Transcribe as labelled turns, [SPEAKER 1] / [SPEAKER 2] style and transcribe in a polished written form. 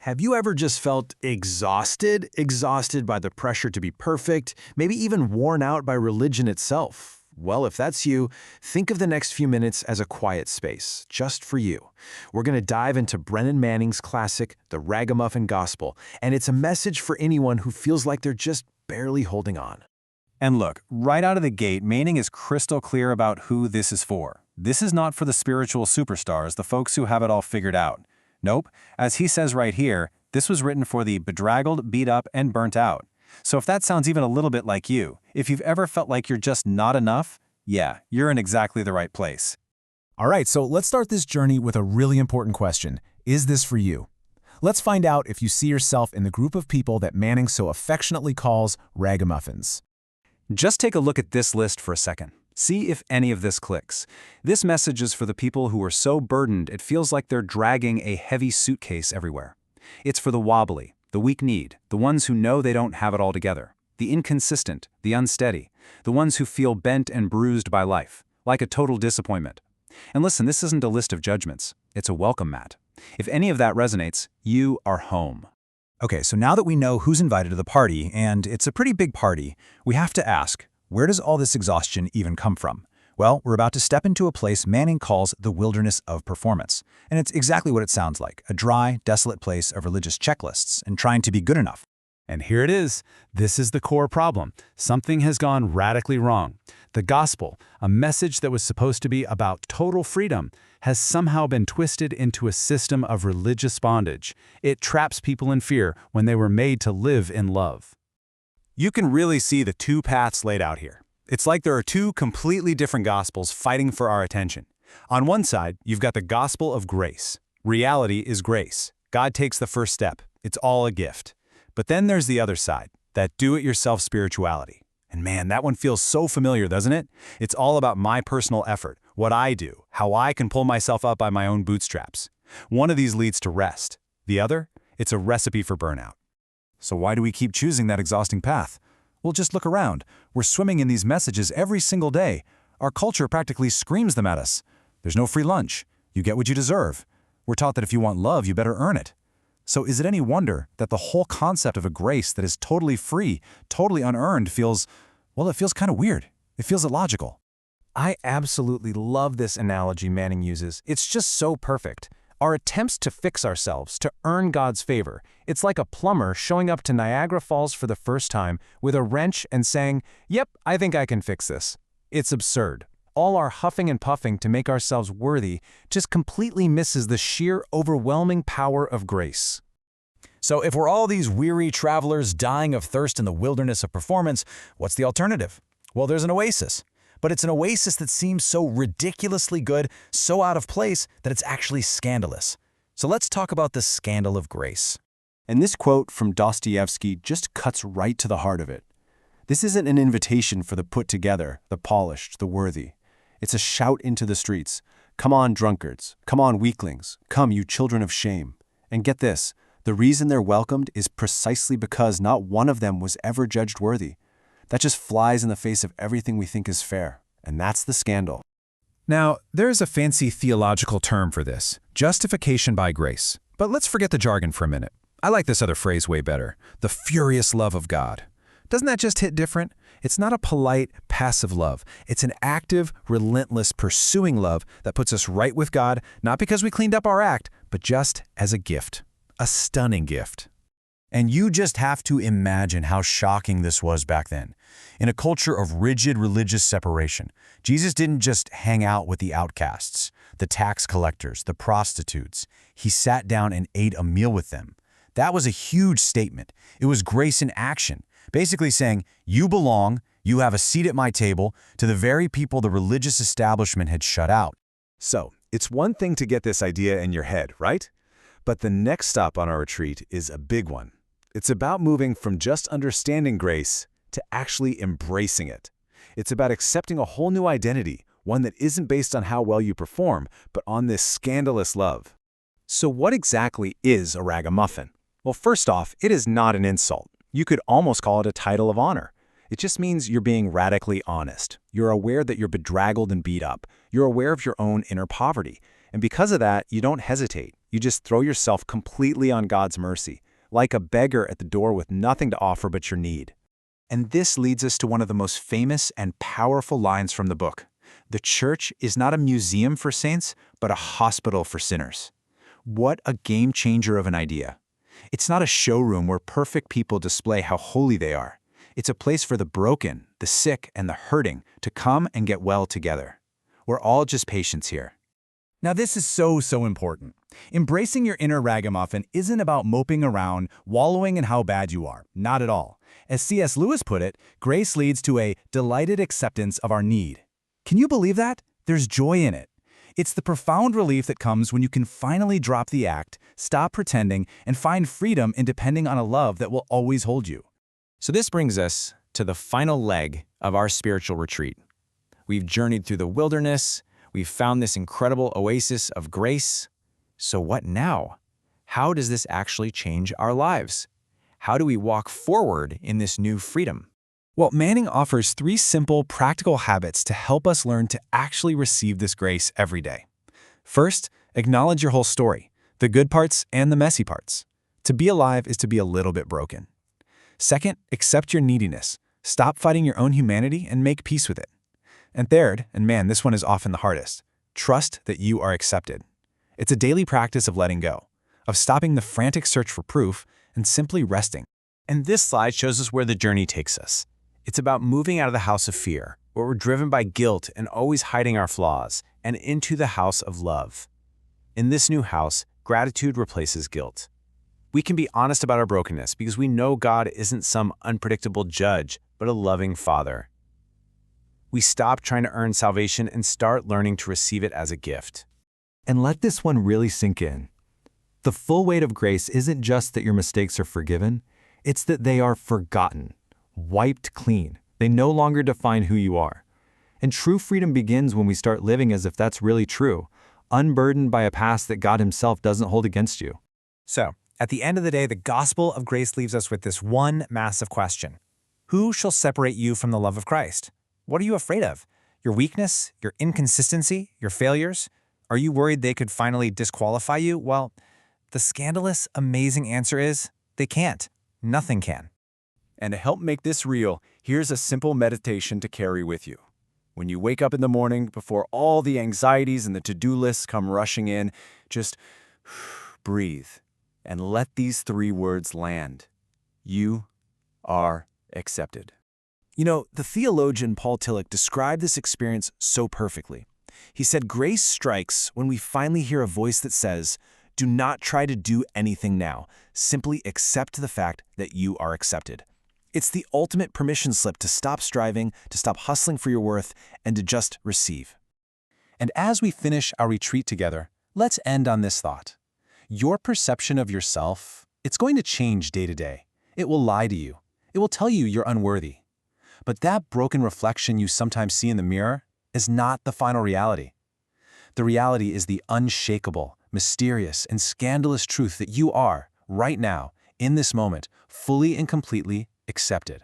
[SPEAKER 1] Have you ever just felt exhausted? Exhausted by the pressure to be perfect, maybe even worn out by religion itself? Well, if that's you, think of the next few minutes as a quiet space, just for you. We're going to dive into Brennan Manning's classic, The Ragamuffin Gospel, and it's a message for anyone who feels like they're just barely holding on.
[SPEAKER 2] And look, right out of the gate, Manning is crystal clear about who this is for. This is not for the spiritual superstars, the folks who have it all figured out. Nope, as he says right here, this was written for the bedraggled, beat up, and burnt out. So if that sounds even a little bit like you, if you've ever felt like you're just not enough, yeah, you're in exactly the right place.
[SPEAKER 3] All right, so let's start this journey with a really important question. Is this for you? Let's find out if you see yourself in the group of people that Manning so affectionately calls ragamuffins.
[SPEAKER 2] Just take a look at this list for a second. See if any of this clicks. This message is for the people who are so burdened it feels like they're dragging a heavy suitcase everywhere. It's for the wobbly, the weak-kneed, the ones who know they don't have it all together, the inconsistent, the unsteady, the ones who feel bent and bruised by life, like a total disappointment. And listen, this isn't a list of judgments. It's a welcome mat. If any of that resonates, you are home.
[SPEAKER 4] Okay, so now that we know who's invited to the party, and it's a pretty big party, we have to ask, where does all this exhaustion even come from? Well, we're about to step into a place Manning calls the wilderness of performance. And it's exactly what it sounds like, a dry, desolate place of religious checklists and trying to be good enough.
[SPEAKER 5] And here it is. This is the core problem. Something has gone radically wrong. The gospel, a message that was supposed to be about total freedom, has somehow been twisted into a system of religious bondage. It traps people in fear when they were made to live in love.
[SPEAKER 2] You can really see the two paths laid out here. It's like there are two completely different gospels fighting for our attention. On one side, you've got the gospel of grace. Reality is grace. God takes the first step. It's all a gift. But then there's the other side, that do-it-yourself spirituality. And man, that one feels so familiar, doesn't it? It's all about my personal effort, what I do, how I can pull myself up by my own bootstraps. One of these leads to rest. The other, it's a recipe for burnout.
[SPEAKER 4] So why do we keep choosing that exhausting path? Well, just look around. We're swimming in these messages every single day. Our culture practically screams them at us. There's no free lunch. You get what you deserve. We're taught that if you want love, you better earn it. So is it any wonder that the whole concept of a grace that is totally free, totally unearned feels kind of weird. It feels illogical.
[SPEAKER 3] I absolutely love this analogy Manning uses. It's just so perfect. Our attempts to fix ourselves, to earn God's favor, it's like a plumber showing up to Niagara Falls for the first time with a wrench and saying, "Yep, I think I can fix this." It's absurd. All our huffing and puffing to make ourselves worthy just completely misses the sheer, overwhelming power of grace.
[SPEAKER 4] So if we're all these weary travelers dying of thirst in the wilderness of performance, what's the alternative? Well, there's an oasis. But it's an oasis that seems so ridiculously good, so out of place, that it's actually scandalous. So let's talk about the scandal of grace.
[SPEAKER 2] And this quote from Dostoevsky just cuts right to the heart of it. This isn't an invitation for the put-together, the polished, the worthy. It's a shout into the streets. Come on, drunkards. Come on, weaklings. Come, you children of shame. And get this, the reason they're welcomed is precisely because not one of them was ever judged worthy. That just flies in the face of everything we think is fair. And that's the scandal.
[SPEAKER 3] Now, there's a fancy theological term for this, justification by grace. But let's forget the jargon for a minute. I like this other phrase way better, the furious love of God. Doesn't that just hit different? It's not a polite, passive love. It's an active, relentless, pursuing love that puts us right with God, not because we cleaned up our act, but just as a gift. A stunning gift.
[SPEAKER 4] And you just have to imagine how shocking this was back then. In a culture of rigid religious separation, Jesus didn't just hang out with the outcasts, the tax collectors, the prostitutes. He sat down and ate a meal with them. That was a huge statement. It was grace in action, basically saying, you belong, you have a seat at my table, to the very people the religious establishment had shut out.
[SPEAKER 6] So, it's one thing to get this idea in your head, right? But the next stop on our retreat is a big one. It's about moving from just understanding grace to actually embracing it. It's about accepting a whole new identity, one that isn't based on how well you perform, but on this scandalous love. So what exactly is a ragamuffin? Well, first off, it is not an insult. You could almost call it a title of honor. It just means you're being radically honest. You're aware that you're bedraggled and beat up. You're aware of your own inner poverty. And because of that, you don't hesitate. You just throw yourself completely on God's mercy, like a beggar at the door with nothing to offer but your need.
[SPEAKER 3] And this leads us to one of the most famous and powerful lines from the book. The church is not a museum for saints, but a hospital for sinners. What a game changer of an idea. It's not a showroom where perfect people display how holy they are. It's a place for the broken, the sick, and the hurting to come and get well together. We're all just patients here.
[SPEAKER 5] Now this is so important. Embracing your inner ragamuffin isn't about moping around, wallowing in how bad you are. Not at all. As C.S. Lewis put it, grace leads to a delighted acceptance of our need. Can you believe that? There's joy in it. It's the profound relief that comes when you can finally drop the act, stop pretending, and find freedom in depending on a love that will always hold you.
[SPEAKER 3] So this brings us to the final leg of our spiritual retreat. We've journeyed through the wilderness. We've found this incredible oasis of grace. So what now? How does this actually change our lives? How do we walk forward in this new freedom?
[SPEAKER 2] Well, Manning offers 3 simple, practical habits to help us learn to actually receive this grace every day. First, acknowledge your whole story, the good parts and the messy parts. To be alive is to be a little bit broken. Second, accept your neediness. Stop fighting your own humanity and make peace with it. And third, and man, this one is often the hardest, trust that you are accepted. It's a daily practice of letting go, of stopping the frantic search for proof and simply resting. And this slide shows us where the journey takes us. It's about moving out of the house of fear, where we're driven by guilt and always hiding our flaws, and into the house of love. In this new house, gratitude replaces guilt. We can be honest about our brokenness because we know God isn't some unpredictable judge, but a loving Father. We stop trying to earn salvation and start learning to receive it as a gift.
[SPEAKER 1] And let this one really sink in. The full weight of grace isn't just that your mistakes are forgiven, it's that they are forgotten, wiped clean. They no longer define who you are. And true freedom begins when we start living as if that's really true, unburdened by a past that God Himself doesn't hold against you.
[SPEAKER 3] So, at the end of the day, the gospel of grace leaves us with this one massive question. Who shall separate you from the love of Christ? What are you afraid of? Your weakness? Your inconsistency? Your failures? Are you worried they could finally disqualify you? Well, the scandalous, amazing answer is, they can't. Nothing can.
[SPEAKER 6] And to help make this real, here's a simple meditation to carry with you. When you wake up in the morning, before all the anxieties and the to-do lists come rushing in, just breathe and let these 3 words land. You are accepted.
[SPEAKER 2] You know, the theologian Paul Tillich described this experience so perfectly. He said, grace strikes when we finally hear a voice that says, do not try to do anything now. Simply accept the fact that you are accepted. It's the ultimate permission slip to stop striving, to stop hustling for your worth, and to just receive. And as we finish our retreat together, let's end on this thought. Your perception of yourself, it's going to change day to day. It will lie to you. It will tell you you're unworthy. But that broken reflection you sometimes see in the mirror is not the final reality. The reality is the unshakable, mysterious, and scandalous truth that you are, right now, in this moment, fully and completely accepted.